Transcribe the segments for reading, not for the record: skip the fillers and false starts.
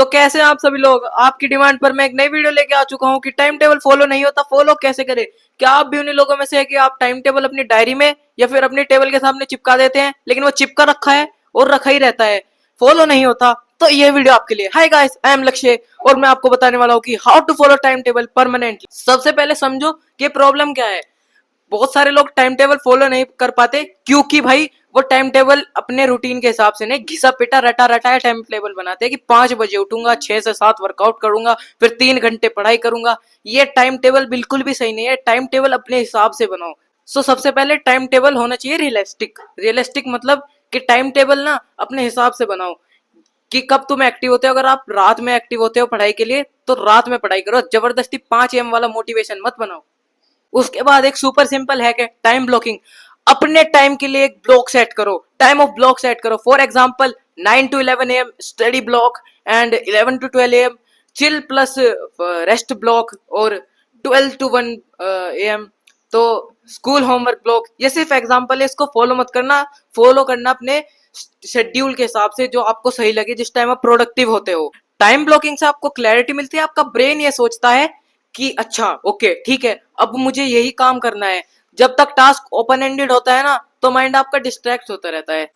तो कैसे हैं आप सभी लोग। आपकी डिमांड पर मैं एक नई वीडियो लेके आ चुका हूँ कि टाइम टेबल फॉलो नहीं होता, फॉलो कैसे करें। क्या आप भी उन्हीं लोगों में से है कि आप टाइम टेबल अपनी डायरी में या फिर अपनी टेबल के सामने चिपका देते हैं, लेकिन वो चिपका रखा है और रखा ही रहता है, फॉलो नहीं होता। तो ये वीडियो आपके लिए। हाय गाइस, आई एम लक्ष्य और मैं आपको बताने वाला हूँ कि how to follow time table permanently. सबसे पहले समझो कि प्रॉब्लम क्या है। बहुत सारे लोग टाइम टेबल फॉलो नहीं कर पाते क्योंकि भाई वो टाइम टेबल अपने रूटीन के हिसाब से नहीं, घिसा पिटा रटा रटाया टाइम टेबल बनाते हैं कि 5 बजे उठूंगा, 6 से 7 वर्कआउट करूंगा, फिर 3 घंटे पढ़ाई करूंगा। ये टाइम टेबल बिल्कुल भी सही नहीं है। टाइम टेबल अपने हिसाब से बनाओ। सबसे पहले टाइम टेबल होना चाहिए रियलिस्टिक। रियलिस्टिक मतलब कि टाइम टेबल ना अपने हिसाब से बनाओ कि कब तुम एक्टिव होते हो। अगर आप रात में एक्टिव होते हो पढ़ाई के लिए तो रात में पढ़ाई करो, जबरदस्ती 5 AM वाला मोटिवेशन मत बनाओ। उसके बाद एक सुपर सिंपल हैक है टाइम ब्लॉकिंग। अपने टाइम के लिए एक ब्लॉक सेट करो, टाइम ऑफ ब्लॉक सेट करो। For example 9 to 11 AM study block and 11 to 12 AM chill plus rest block और 12 to 1 AM तो स्कूल होमवर्क ब्लॉक। ये सिर्फ एग्जांपल है, इसको फॉलो मत करना। फॉलो करना अपने शेड्यूल के हिसाब से जो आपको सही लगे, जिस टाइम आप प्रोडक्टिव होते हो। टाइम ब्लॉकिंग से आपको क्लैरिटी मिलती है। आपका ब्रेन ये सोचता है कि अच्छा ओके ठीक है, अब मुझे यही काम करना है। जब तक टास्क ओपन एंडेड होता है ना तो माइंड आपका डिस्ट्रैक्ट होता रहता है।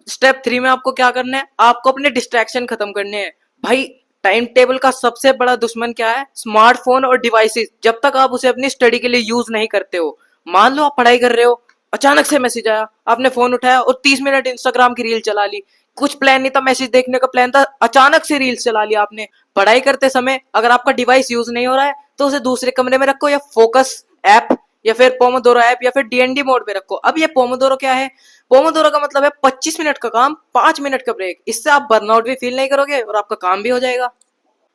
स्टेप 3 में आपको क्या करना है, आपको अपने डिस्ट्रैक्शन खत्म करने हैं। भाई टाइम टेबल का सबसे बड़ा दुश्मन क्या है, स्मार्टफोन और डिवाइसेस। जब तक आप उसे अपनी स्टडी के लिए यूज नहीं करते हो, मान लो आप पढ़ाई कर रहे हो, अचानक से मैसेज आया, आपने फोन उठाया और 30 मिनट इंस्टाग्राम की रील चला ली। कुछ प्लान नहीं था, मैसेज देखने का प्लान था, अचानक से रील्स चला लिया आपने। पढ़ाई करते समय अगर आपका डिवाइस यूज नहीं हो रहा है तो उसे दूसरे कमरे में रखो, या फोकस ऐप या फिर पोमोदोरो ऐप या फिर डीएनडी मोड पे रखो। अब ये पोमोदोरो क्या है, पोमोदोरो का मतलब है 25 मिनट का काम, 5 मिनट का ब्रेक। इससे आप बर्नआउट भी फील नहीं करोगे और आपका काम भी हो जाएगा।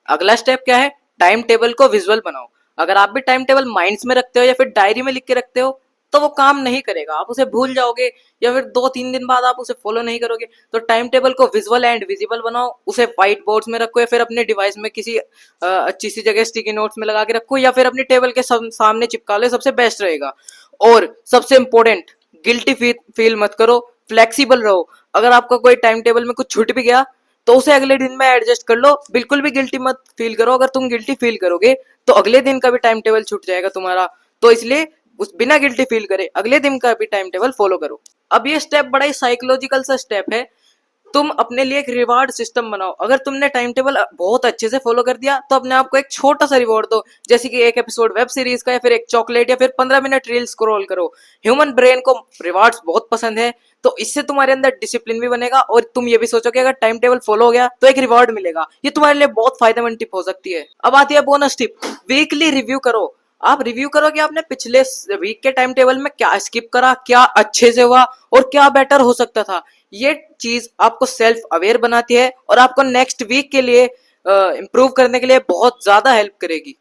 अगला स्टेप क्या है, टाइम टेबल को विजुअल बनाओ। अगर आप भी टाइम टेबल माइंड्स में रखते हो या फिर डायरी में लिख के रखते हो तो वो काम नहीं करेगा, आप उसे भूल जाओगे या फिर 2-3 दिन बाद आप उसे फॉलो नहीं करोगे। तो टाइम टेबल को विजुअल एंड विजिबल बनाओ। उसे व्हाइट बोर्ड्स में रखो या फिर अपने डिवाइस में किसी अच्छी सी जगह स्टिकी नोट्स में लगा के रखो या फिर अपनी टेबल के सामने चिपका लो, सबसे बेस्ट रहेगा। और सबसे इंपॉर्टेंट, गिल्टी फील मत करो, फ्लेक्सिबल रहो। अगर आपका कोई टाइम टेबल में कुछ छूट भी गया तो उसे अगले दिन में एडजस्ट कर लो। बिल्कुल भी गिल्टी मत फील करो। अगर तुम गिल्टी फील करोगे तो अगले दिन का भी टाइम टेबल छूट जाएगा तुम्हारा। तो इसलिए उस बिना गिल्टी फील करे अगले दिन का भी टाइम टेबल फॉलो करो। अब ये स्टेप बड़ा ही साइकोलॉजिकल सा स्टेप है। तुम अपने लिए एक रिवार्ड सिस्टम बनाओ। अगर तुमने टाइम टेबल बहुत अच्छे से फॉलो कर दिया तो अपने आप को एक छोटा सा रिवॉर्ड दो, जैसे कि एक एपिसोड वेब सीरीज का या फिर एक चॉकलेट या फिर 15 मिनट रील स्क्रॉल करो। ह्यूमन ब्रेन को रिवार्ड्स बहुत पसंद है, तो इससे तुम्हारे अंदर डिसिप्लिन भी बनेगा और तुम ये भी सोचोगे अगर टाइम टेबल फॉलो हो गया तो एक रिवॉर्ड मिलेगा। ये तुम्हारे लिए बहुत फायदेमंद टिप हो सकती है। अब आती है बोनस टिप, वीकली रिव्यू करो। आप रिव्यू करो कि आपने पिछले वीक के टाइम टेबल में क्या स्किप करा, क्या अच्छे से हुआ और क्या बेटर हो सकता था। ये चीज आपको सेल्फ अवेयर बनाती है और आपको नेक्स्ट वीक के लिए इंप्रूव करने के लिए बहुत ज्यादा हेल्प करेगी।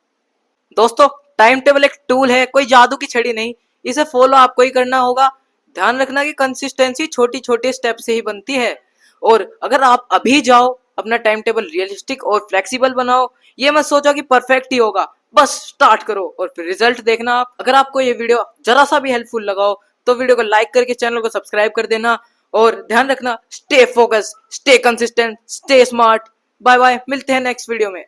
दोस्तों टाइम टेबल एक टूल है, कोई जादू की छड़ी नहीं। इसे फॉलो आपको ही करना होगा। ध्यान रखना कि कंसिस्टेंसी छोटी छोटी स्टेप से ही बनती है। और अगर आप अभी जाओ अपना टाइम टेबल रियलिस्टिक और फ्लेक्सिबल बनाओ, ये मत सोचो कि परफेक्ट ही होगा, बस स्टार्ट करो और फिर रिजल्ट देखना आप। अगर आपको ये वीडियो जरा सा भी हेल्पफुल लगा हो तो वीडियो को लाइक करके चैनल को सब्सक्राइब कर देना। और ध्यान रखना, stay focus, stay consistent, stay smart. Bye bye, मिलते हैं नेक्स्ट वीडियो में।